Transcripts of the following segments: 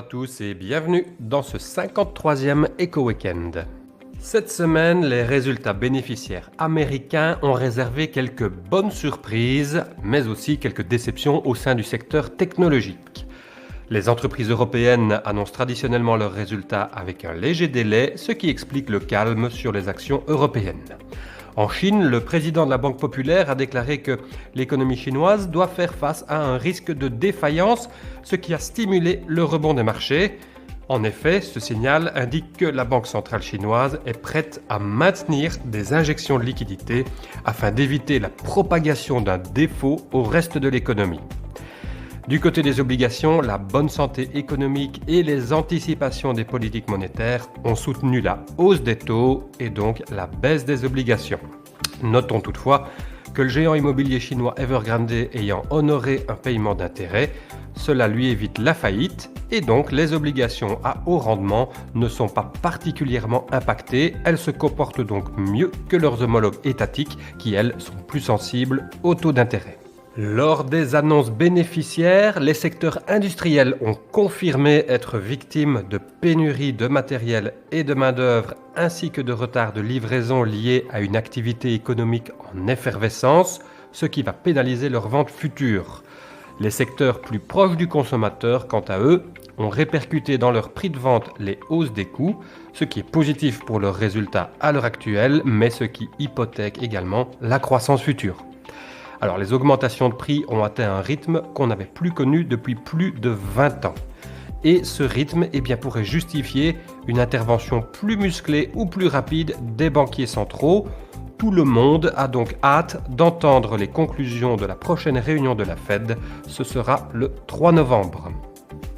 à tous et bienvenue dans ce 53e Eco Weekend. Cette semaine, les résultats bénéficiaires américains ont réservé quelques bonnes surprises, mais aussi quelques déceptions au sein du secteur technologique. Les entreprises européennes annoncent traditionnellement leurs résultats avec un léger délai, ce qui explique le calme sur les actions européennes. En Chine, le président de la Banque populaire a déclaré que l'économie chinoise doit faire face à un risque de défaillance, ce qui a stimulé le rebond des marchés. En effet, ce signal indique que la Banque centrale chinoise est prête à maintenir des injections de liquidités afin d'éviter la propagation d'un défaut au reste de l'économie. Du côté des obligations, la bonne santé économique et les anticipations des politiques monétaires ont soutenu la hausse des taux et donc la baisse des obligations. Notons toutefois que le géant immobilier chinois Evergrande ayant honoré un paiement d'intérêt, cela lui évite la faillite et donc les obligations à haut rendement ne sont pas particulièrement impactées, elles se comportent donc mieux que leurs homologues étatiques qui elles sont plus sensibles au taux d'intérêt. Lors des annonces bénéficiaires, les secteurs industriels ont confirmé être victimes de pénuries de matériel et de main-d'œuvre ainsi que de retards de livraison liés à une activité économique en effervescence, ce qui va pénaliser leurs ventes futures. Les secteurs plus proches du consommateur, quant à eux, ont répercuté dans leur prix de vente les hausses des coûts, ce qui est positif pour leurs résultats à l'heure actuelle, mais ce qui hypothèque également la croissance future. Alors les augmentations de prix ont atteint un rythme qu'on n'avait plus connu depuis plus de 20 ans. Et ce rythme pourrait justifier une intervention plus musclée ou plus rapide des banquiers centraux. Tout le monde a donc hâte d'entendre les conclusions de la prochaine réunion de la Fed. Ce sera le 3 novembre.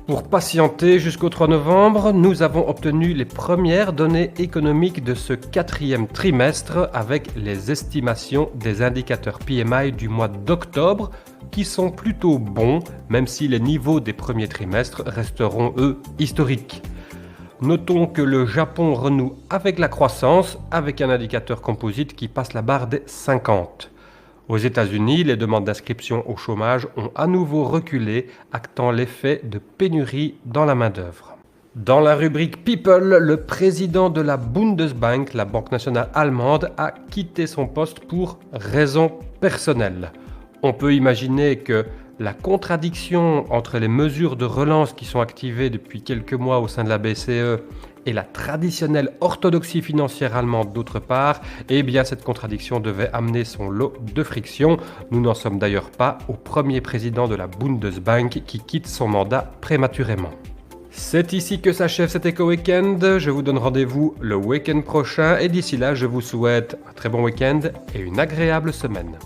Pour patienter jusqu'au 3 novembre, nous avons obtenu les premières données économiques de ce quatrième trimestre avec les estimations des indicateurs PMI du mois d'octobre qui sont plutôt bons, même si les niveaux des premiers trimestres resteront eux historiques. Notons que le Japon renoue avec la croissance avec un indicateur composite qui passe la barre des 50. Aux États-Unis, les demandes d'inscription au chômage ont à nouveau reculé, actant l'effet de pénurie dans la main-d'œuvre. Dans la rubrique People, le président de la Bundesbank, la banque nationale allemande, a quitté son poste pour raisons personnelles. On peut imaginer que la contradiction entre les mesures de relance qui sont activées depuis quelques mois au sein de la BCE et la traditionnelle orthodoxie financière allemande d'autre part, cette contradiction devait amener son lot de frictions. Nous n'en sommes d'ailleurs pas au premier président de la Bundesbank qui quitte son mandat prématurément. C'est ici que s'achève cet Eco Weekend. Je vous donne rendez-vous le week-end prochain et d'ici là, je vous souhaite un très bon week-end et une agréable semaine.